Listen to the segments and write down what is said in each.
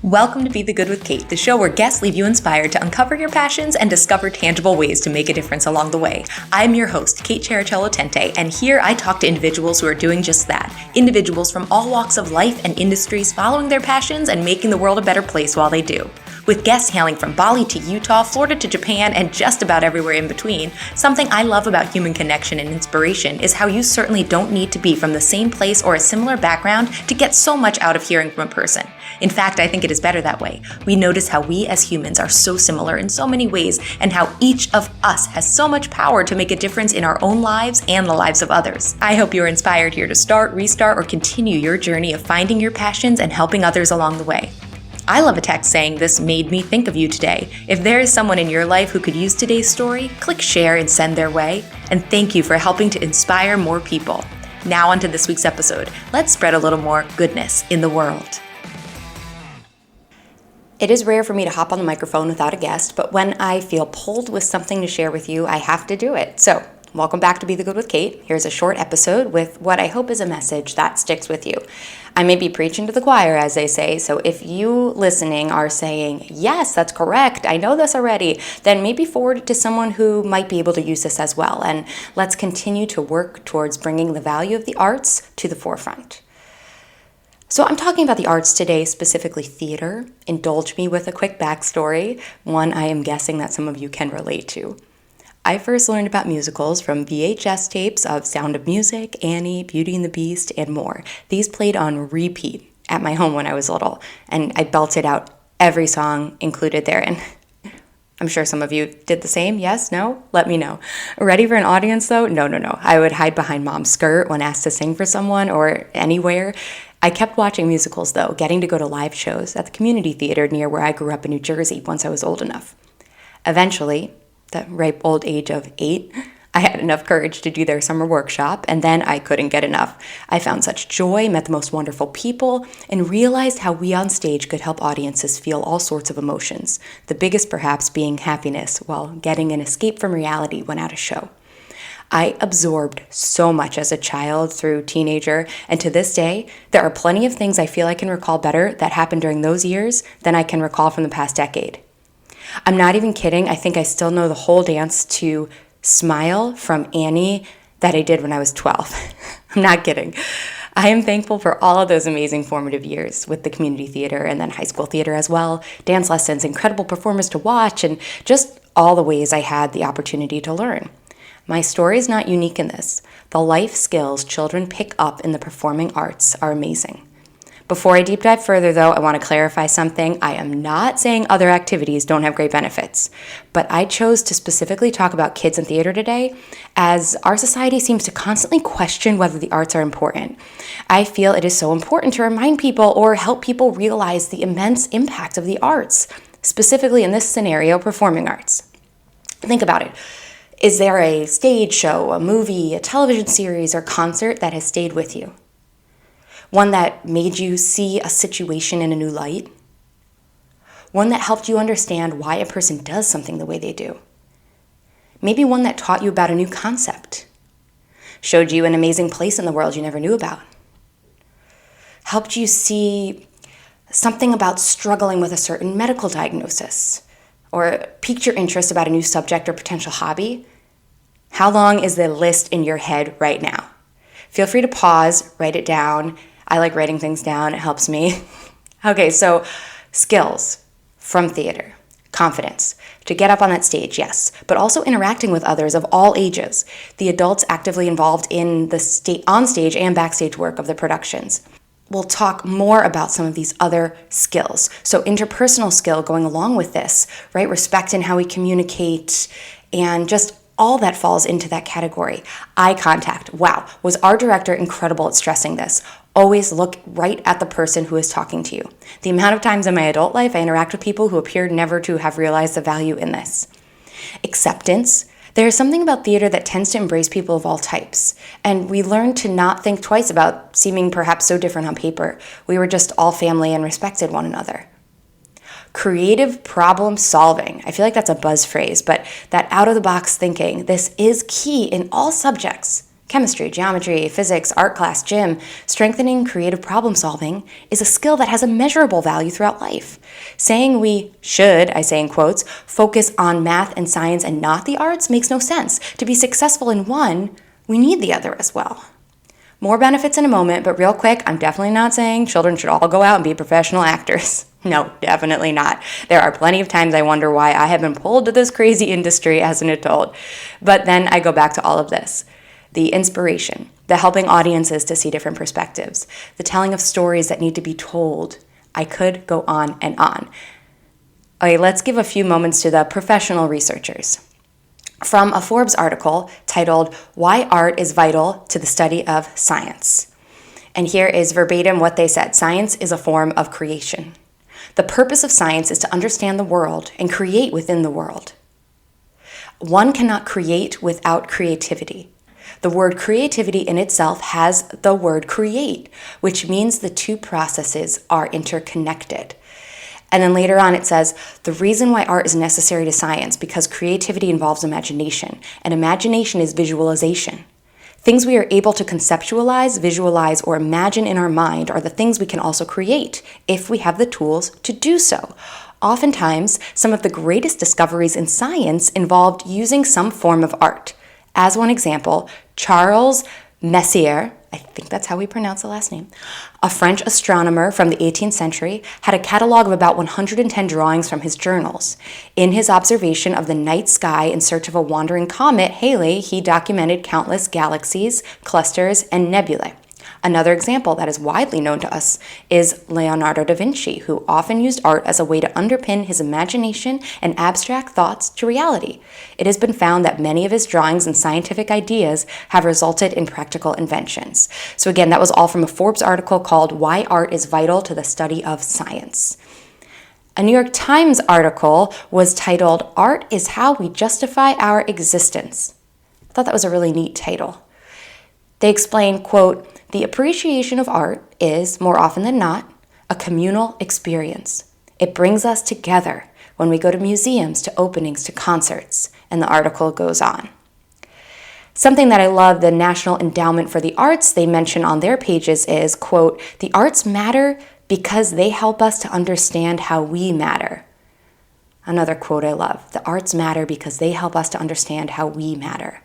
Welcome to Be the Good with Kate, the show where guests leave you inspired to uncover your passions and discover tangible ways to make a difference along the way. I'm your host, Kate Cherichello Tente, and here I talk to individuals who are doing just that. Individuals from all walks of life and industries following their passions and making the world a better place while they do. With guests hailing from Bali to Utah, Florida to Japan, and just about everywhere in between, something I love about human connection and inspiration is how you certainly don't need to be from the same place or a similar background to get so much out of hearing from a person. In fact, I think it is better that way. We notice how we as humans are so similar in so many ways, and how each of us has so much power to make a difference in our own lives and the lives of others. I hope you're inspired here to start, restart, or continue your journey of finding your passions and helping others along the way. I love a text saying, "This made me think of you today." If there is someone in your life who could use today's story, click share and send their way. And thank you for helping to inspire more people. Now on to this week's episode. Let's spread a little more goodness in the world. It is rare for me to hop on the microphone without a guest, but when I feel pulled with something to share with you, I have to do it. So, welcome back to Be the Good with Kate. Here's a short episode with what I hope is a message that sticks with you. I may be preaching to the choir, as they say, so if you listening are saying, yes, that's correct, I know this already, then maybe forward it to someone who might be able to use this as well. And let's continue to work towards bringing the value of the arts to the forefront. So I'm talking about the arts today, specifically theater. Indulge me with a quick backstory, one I am guessing that some of you can relate to. I first learned about musicals from VHS tapes of Sound of Music, Annie, Beauty and the Beast, and more. These played on repeat at my home when I was little, and I belted out every song included there. And I'm sure some of you did the same. Yes? No? Let me know. Ready for an audience, though? No. I would hide behind mom's skirt when asked to sing for someone or anywhere. I kept watching musicals, though, getting to go to live shows at the community theater near where I grew up in New Jersey once I was old enough. Eventually, the ripe old age of 8, I had enough courage to do their summer workshop, and then I couldn't get enough. I found such joy, met the most wonderful people, and realized how we on stage could help audiences feel all sorts of emotions, the biggest perhaps being happiness while getting an escape from reality when at a show. I absorbed so much as a child through teenager, and to this day, there are plenty of things I feel I can recall better that happened during those years than I can recall from the past decade. I'm not even kidding. I think I still know the whole dance to Smile from Annie that I did when I was 12. I'm not kidding. I am thankful for all of those amazing formative years with the community theater and then high school theater as well, dance lessons, incredible performers to watch, and just all the ways I had the opportunity to learn. My story is not unique in this. The life skills children pick up in the performing arts are amazing. Before I deep dive further, though, I want to clarify something. I am not saying other activities don't have great benefits, but I chose to specifically talk about kids in theater today as our society seems to constantly question whether the arts are important. I feel it is so important to remind people or help people realize the immense impact of the arts, specifically in this scenario, performing arts. Think about it. Is there a stage show, a movie, a television series, or concert that has stayed with you? One that made you see a situation in a new light? One that helped you understand why a person does something the way they do? Maybe one that taught you about a new concept? Showed you an amazing place in the world you never knew about? Helped you see something about struggling with a certain medical diagnosis? Or piqued your interest about a new subject or potential hobby? How long is the list in your head right now? Feel free to pause, write it down. I like writing things down, it helps me. Okay, so skills from theater, confidence, to get up on that stage, yes, but also interacting with others of all ages, the adults actively involved in the on-stage and backstage work of the productions. We'll talk more about some of these other skills. So interpersonal skill going along with this, right? Respect in how we communicate and just all that falls into that category. Eye contact. Wow, was our director incredible at stressing this. Always look right at the person who is talking to you. The amount of times in my adult life I interact with people who appeared never to have realized the value in this. Acceptance. There is something about theater that tends to embrace people of all types, and we learn to not think twice about seeming perhaps so different on paper. We were just all family and respected one another. Creative problem solving. I feel like that's a buzz phrase, but that out-of-the-box thinking, this is key in all subjects. Chemistry, geometry, physics, art class, gym, strengthening creative problem solving is a skill that has a measurable value throughout life. Saying we should, I say in quotes, focus on math and science and not the arts makes no sense. To be successful in one, we need the other as well. More benefits in a moment, but real quick, I'm definitely not saying children should all go out and be professional actors. No, definitely not. There are plenty of times I wonder why I have been pulled to this crazy industry as an adult. But then I go back to all of this. The inspiration, the helping audiences to see different perspectives, the telling of stories that need to be told. I could go on and on. Okay, let's give a few moments to the professional researchers. From a Forbes article titled, "Why Art is Vital to the Study of Science." And here is verbatim what they said. Science is a form of creation. The purpose of science is to understand the world and create within the world. One cannot create without creativity. The word creativity in itself has the word create, which means the two processes are interconnected. And then later on it says, the reason why art is necessary to science, because creativity involves imagination, and imagination is visualization. Things we are able to conceptualize, visualize, or imagine in our mind are the things we can also create if we have the tools to do so. Oftentimes, some of the greatest discoveries in science involved using some form of art. As one example, Charles Messier, I think that's how we pronounce the last name, a French astronomer from the 18th century, had a catalog of about 110 drawings from his journals. In his observation of the night sky in search of a wandering comet, Halley, he documented countless galaxies, clusters, and nebulae. Another example that is widely known to us is Leonardo da Vinci, who often used art as a way to underpin his imagination and abstract thoughts to reality. It has been found that many of his drawings and scientific ideas have resulted in practical inventions. So again, that was all from a Forbes article called "Why Art is Vital to the Study of Science." A New York Times article was titled, "Art is How We Justify Our Existence." I thought that was a really neat title. They explain, quote, "The appreciation of art is, more often than not, a communal experience. It brings us together when we go to museums, to openings, to concerts," and the article goes on. Something that I love, the National Endowment for the Arts, they mention on their pages is, quote, "The arts matter because they help us to understand how we matter." Another quote I love, "The arts matter because they help us to understand how we matter."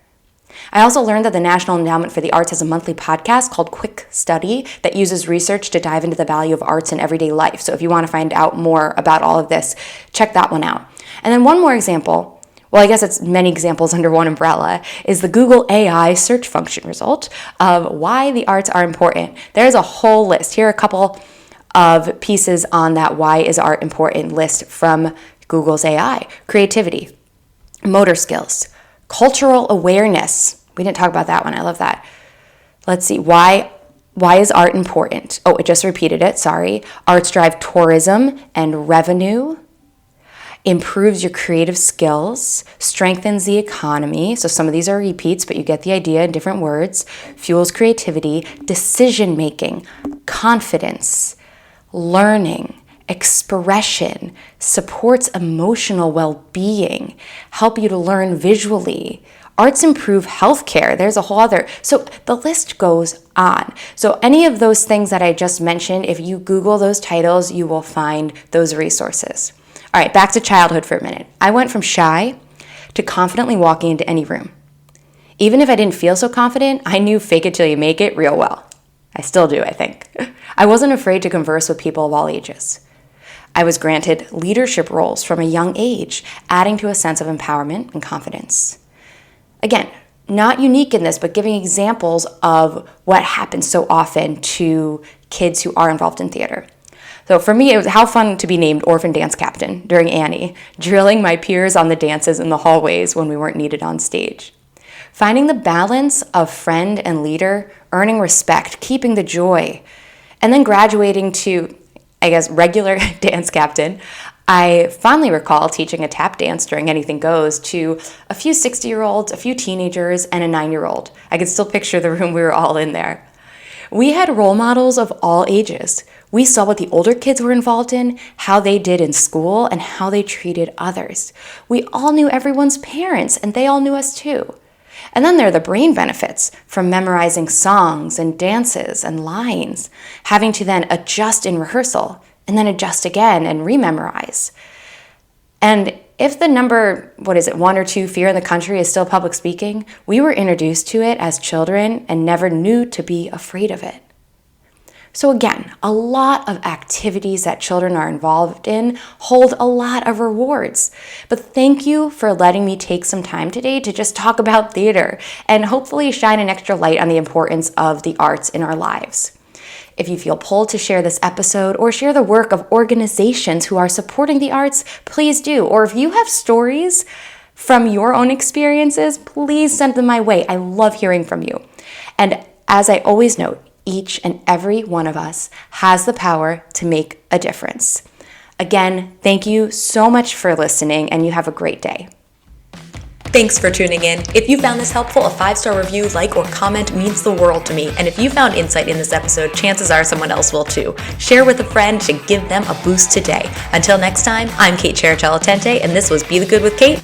I also learned that the National Endowment for the Arts has a monthly podcast called Quick Study that uses research to dive into the value of arts in everyday life. So if you want to find out more about all of this, check that one out. And then one more example, well, I guess it's many examples under one umbrella, is the Google AI search function result of why the arts are important. There's a whole list. Here are a couple of pieces on that "why is art important" list from Google's AI. Creativity, motor skills, cultural awareness. We didn't talk about that one. I love that. Let's see. Why is art important? Oh, it just repeated it. Sorry. Arts drive tourism and revenue. Improves your creative skills. Strengthens the economy. So some of these are repeats, but you get the idea in different words. Fuels creativity. Decision making. Confidence. Learning. Expression, supports emotional well-being, help you to learn visually. Arts improve healthcare. There's a whole other. So the list goes on. So any of those things that I just mentioned, if you Google those titles, you will find those resources. All right, back to childhood for a minute. I went from shy to confidently walking into any room. Even if I didn't feel so confident, I knew fake it till you make it real well. I still do, I think. I wasn't afraid to converse with people of all ages. I was granted leadership roles from a young age, adding to a sense of empowerment and confidence. Again, not unique in this, but giving examples of what happens so often to kids who are involved in theater. So for me, it was how fun to be named orphan dance captain during Annie, drilling my peers on the dances in the hallways when we weren't needed on stage. Finding the balance of friend and leader, earning respect, keeping the joy, and then graduating to, I guess, regular dance captain. I fondly recall teaching a tap dance during Anything Goes to a few 60-year-olds, a few teenagers, and a 9-year-old. I could still picture the room we were all in there. We had role models of all ages. We saw what the older kids were involved in, how they did in school, and how they treated others. We all knew everyone's parents, and they all knew us too. And then there are the brain benefits from memorizing songs and dances and lines, having to then adjust in rehearsal and then adjust again and rememorize. And if the number, 1 or 2 fear in the country is still public speaking, we were introduced to it as children and never knew to be afraid of it. So again, a lot of activities that children are involved in hold a lot of rewards. But thank you for letting me take some time today to just talk about theater and hopefully shine an extra light on the importance of the arts in our lives. If you feel pulled to share this episode or share the work of organizations who are supporting the arts, please do. Or if you have stories from your own experiences, please send them my way. I love hearing from you. And as I always note, each and every one of us has the power to make a difference. Again, thank you so much for listening, and you have a great day. Thanks for tuning in. If you found this helpful, a 5-star review, like, or comment means the world to me. And if you found insight in this episode, chances are someone else will too. Share with a friend to give them a boost today. Until next time, I'm Cherichello Tente, and this was Be the Good with Kate.